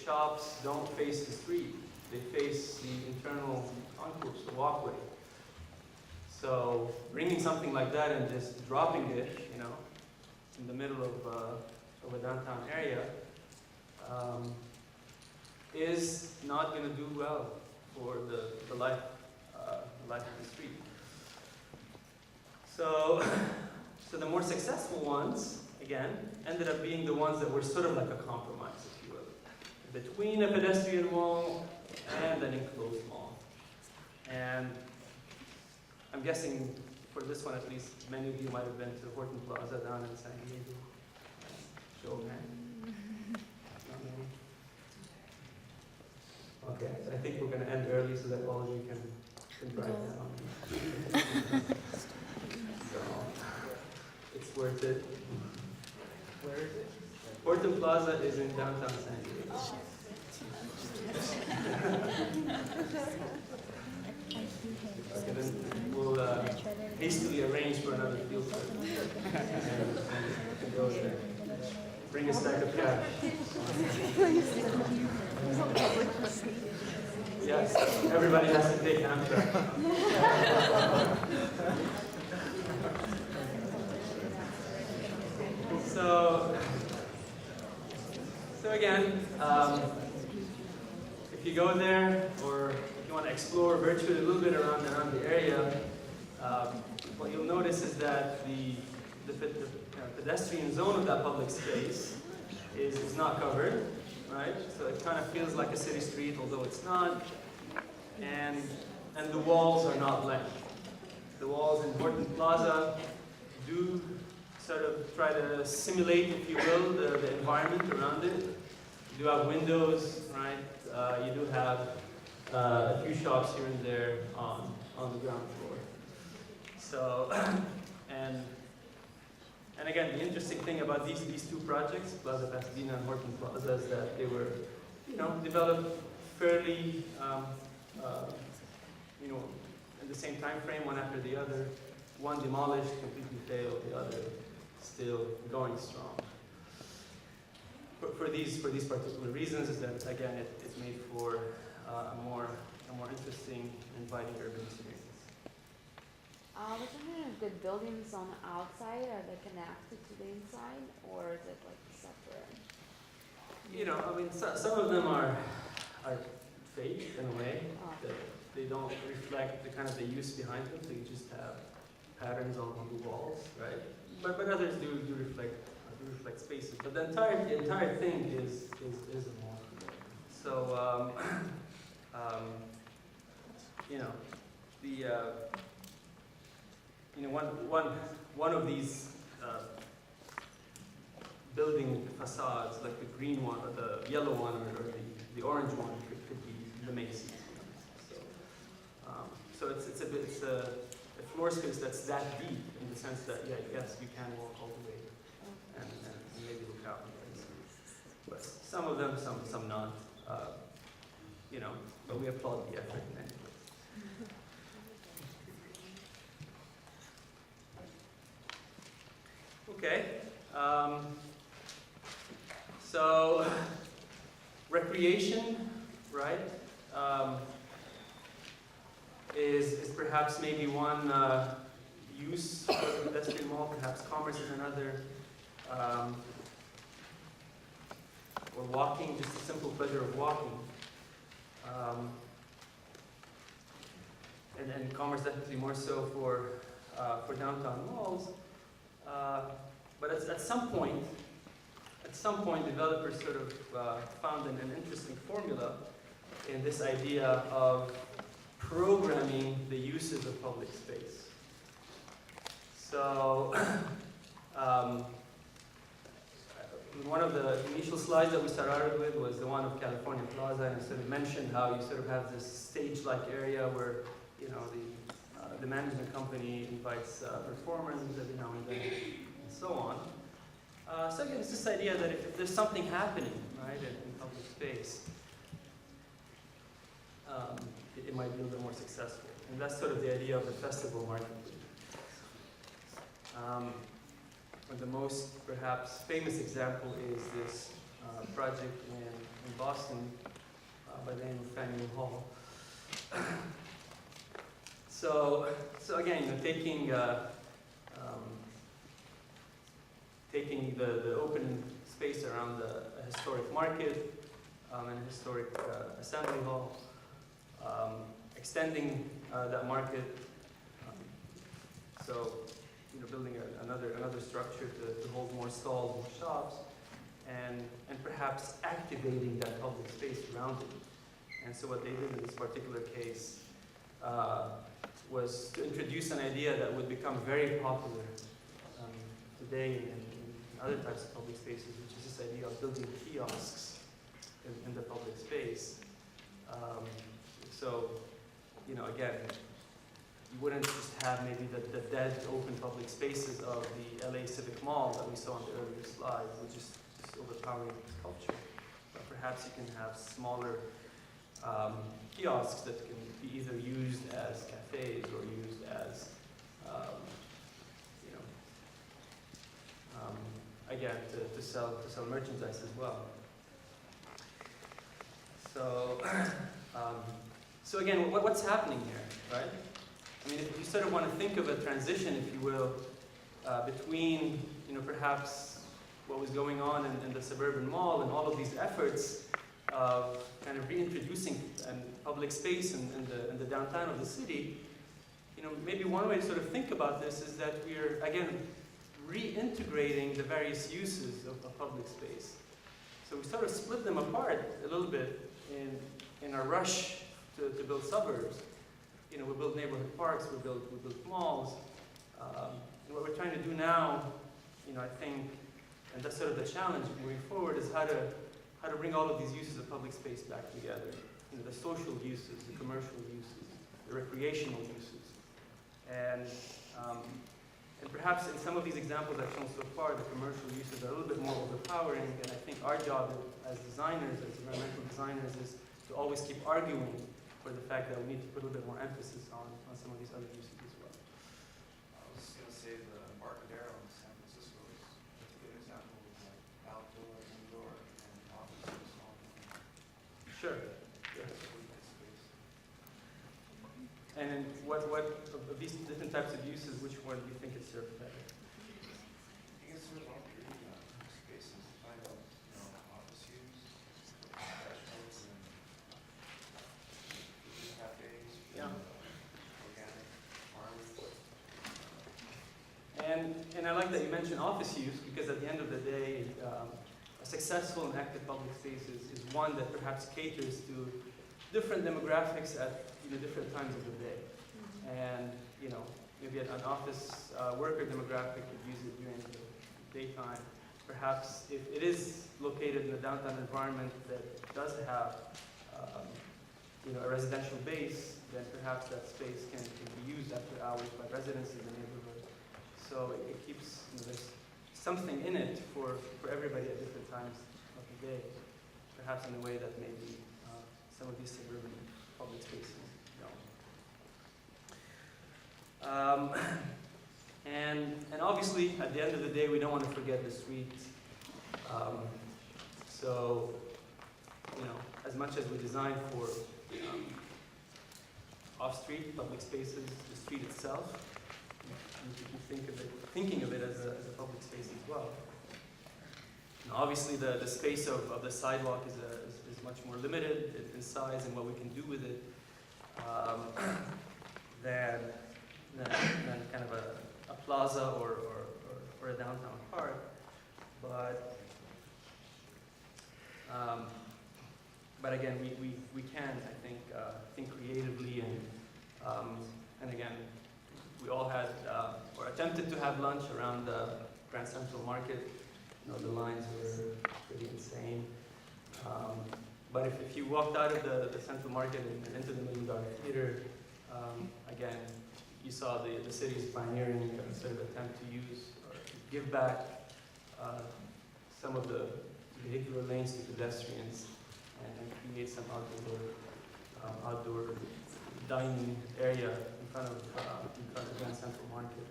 shops don't face the street. They face the internal concourse, the walkway. So bringing something like that and just dropping it, you know, in the middle of a downtown area is not going to do well for the life of the street. So the more successful ones, again, ended up being the ones that were sort of like a compromise, if you will, between a pedestrian mall and an enclosed mall. And I'm guessing for this one at least, many of you might have been to Horton Plaza down in San Diego. Show of hands. Not many. Okay, so I think we're going to end early so that all of you can drive down. So, it's worth it. Where is it? Horton Plaza is in downtown San Diego. Okay, then we'll hastily arrange for another field trip and go there. Bring a stack of cash. Yes, everybody has to take Amtrak. So again, if you go there, or if you want to explore virtually a little bit around the area, what you'll notice is that the pedestrian zone of that public space is not covered, right? So it kind of feels like a city street, although it's not. And the walls are not blank. The walls in Horton Plaza do sort of try to simulate, if you will, the environment around it. You do have windows, right? You do have a few shops here and there on the ground floor. So, and again, the interesting thing about these two projects, Plaza Pasadena and Horton Plaza, is that they were, you know, developed fairly, you know, in the same time frame, one after the other. One demolished, completely failed, the other still going strong. For these particular reasons, is that again it's made for a more interesting, inviting urban experience. I was wondering if the buildings on the outside, are they connected to the inside, or is it like separate? You know, I mean, some of them are fake in a way, that they don't reflect the kind of the use behind them. So you just have patterns on the walls, right? But others do reflect spaces. But the entire thing is a mall. So you know, one of these building facades, like the green one or the yellow one or the orange one, could be the Macy's. So it's a floor space that's that deep in the sense that yes, you can walk all the way and maybe look out. But some of them, some not. You know, but we applaud the effort in any case. Okay. So recreation, right? Is perhaps maybe one use for the pedestrian mall, perhaps commerce is another, or walking, just the simple pleasure of walking. And then commerce definitely more so for downtown malls. But at some point, developers sort of found an interesting formula in this idea of programming the uses of public space. So, one of the initial slides that we started with was the one of California Plaza, and it sort of mentioned how you sort of have this stage-like area where, you know, the management company invites performers every now and then, and so on. So again, it's this idea that if there's something happening, right, in public space, it might be a little bit more successful. And that's sort of the idea of the festival marketing. And the most, perhaps, famous example is this project in Boston by the name of Faneuil Hall. So again, taking the open space around a historic market and a historic assembly hall, extending that market. So, building another structure to hold more stalls, more shops, and perhaps activating that public space around it. And so what they did in this particular case was to introduce an idea that would become very popular today in other types of public spaces, which is this idea of building kiosks in the public space. So, again, you wouldn't just have maybe the dead open public spaces of the LA Civic Mall that we saw on the earlier slide, which is just overpowering culture. But perhaps you can have smaller kiosks that can be either used as cafes or used as, again, to sell merchandise as well. So again, what's happening here, right? I mean, if you sort of want to think of a transition, if you will, between, perhaps what was going on in the suburban mall and all of these efforts of kind of reintroducing public space in the downtown of the city, maybe one way to sort of think about this is that we're, again, reintegrating the various uses of public space. So we sort of split them apart a little bit in our rush to build suburbs. We build neighborhood parks, we build malls. And what we're trying to do now, I think, and that's sort of the challenge moving forward, is how to bring all of these uses of public space back together. The social uses, the commercial uses, the recreational uses. And perhaps in some of these examples I've shown so far, the commercial uses are a little bit more overpowering, and I think our job as designers, as environmental designers, is to always keep arguing for the fact that we need to put a little bit more emphasis on some of these other uses as well. I was going to say the Embarcadero in San Francisco is a good example of like outdoor, indoor, and office use all in one. Sure. Yeah. Space. And what of these different types of uses, which one do you think is served better? I think it's sort of all three spaces. Find out, office use, professionals, and cafes, Yeah. organic farmers. And I like that you mentioned office use, because at the end of the day, a successful and active public space is one that perhaps caters to different demographics at different times of the day. And maybe an office worker demographic could use it during the daytime. Perhaps if it is located in a downtown environment that does have a residential base, then perhaps that space can be used after hours by residents in the neighborhood. So it keeps, there's something in it for everybody at different times of the day, perhaps in a way that maybe some of these suburban public spaces don't. And obviously, at the end of the day, we don't want to forget the street. So, as much as we design for off-street public spaces, the street itself, you should be thinking of it as a public space as well. Now, obviously, the space of the sidewalk is much more limited in size and what we can do with it than kind of a plaza or a downtown park. But again, we can, I think creatively, and again, we all had or attempted to have lunch around the Grand Central Market. The lines were pretty insane. But if you walked out of the Central Market and into the $1 Million Theater, again, you saw the city's pioneering sort of attempt to use or to give back some of the vehicular lanes to pedestrians and create some outdoor dining area in front of Grand Central Market.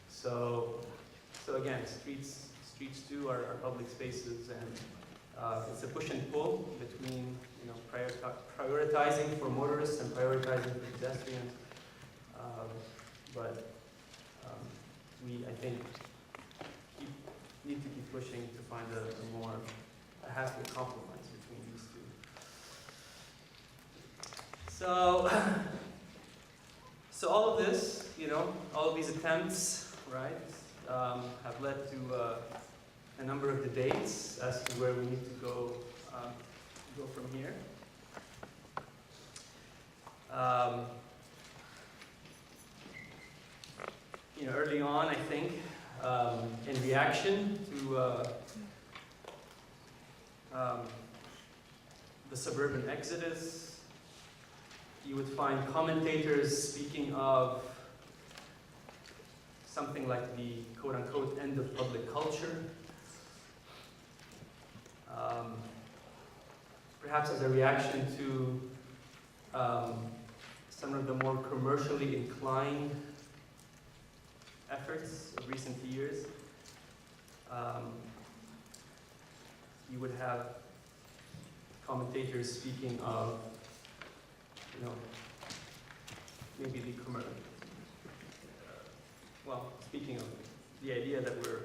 So again, streets too are public spaces, and It's a push and pull between, prioritizing for motorists and prioritizing for pedestrians. But we, I think, need to keep pushing to find a halfway compromise between these two. So all of this, all of these attempts, right, have led to a number of debates as to where we need to go from here. Early on, I think, in reaction to the suburban exodus, you would find commentators speaking of something like the quote-unquote end of public culture. Perhaps as a reaction to some of the more commercially inclined efforts of recent years. You would have commentators speaking of, maybe the speaking of the idea that we're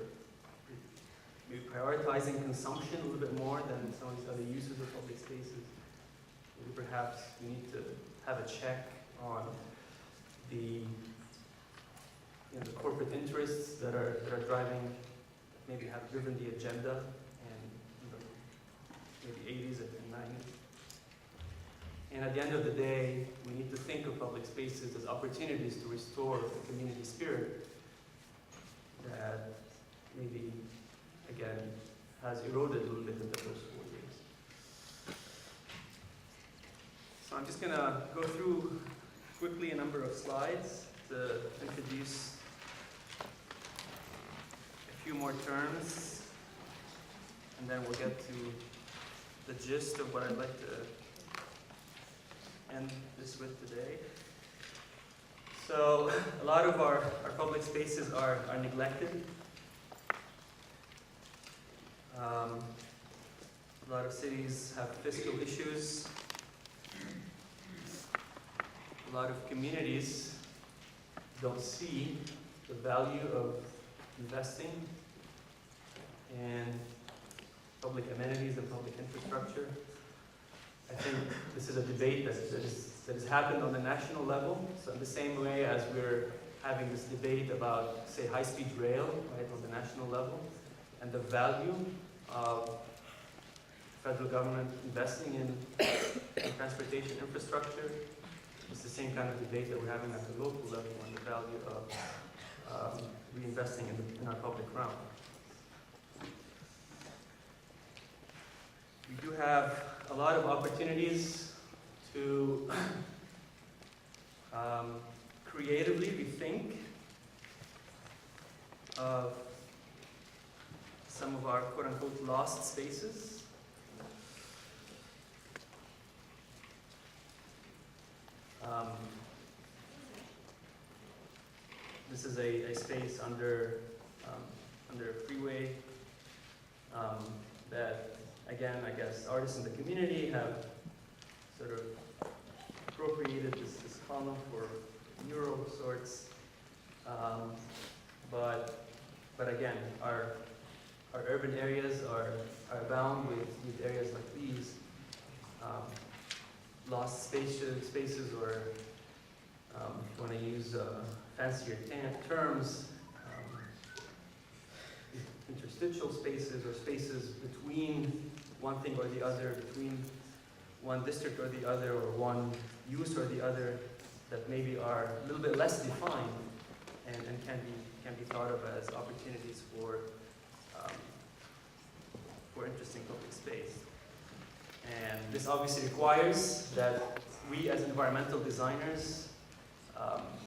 maybe prioritizing consumption a little bit more than some of these other uses of public spaces. Maybe perhaps we need to have a check on the the corporate interests that are driving, maybe have driven the agenda in the maybe 80s and 90s. And at the end of the day, we need to think of public spaces as opportunities to restore the community spirit that maybe, again, has eroded a little bit in the first 4 years. So I'm just going to go through quickly a number of slides to introduce a few more terms, and then we'll get to the gist of what I'd like to end this with today. So a lot of our public spaces are neglected. A lot of cities have fiscal issues. A lot of communities don't see the value of investing in public amenities and public infrastructure. I think this is a debate that has happened on the national level. So in the same way as we're having this debate about, say, high-speed rail, right, on the national level, and the value of federal government investing in transportation infrastructure, it's the same kind of debate that we're having at the local level on the value of reinvesting in our public realm. We do have a lot of opportunities to creatively rethink of some of our quote-unquote lost spaces. This is a space under a freeway that, again, I guess artists in the community have sort of appropriated this column for mural sorts. But again, our urban areas are bound with areas like these. Lost spaces, or if you want to use fancier terms, interstitial spaces, or spaces between one thing or the other, between one district or the other, or one use or the other, that maybe are a little bit less defined and can be thought of as opportunities for interesting public space. And this obviously requires that we as environmental designers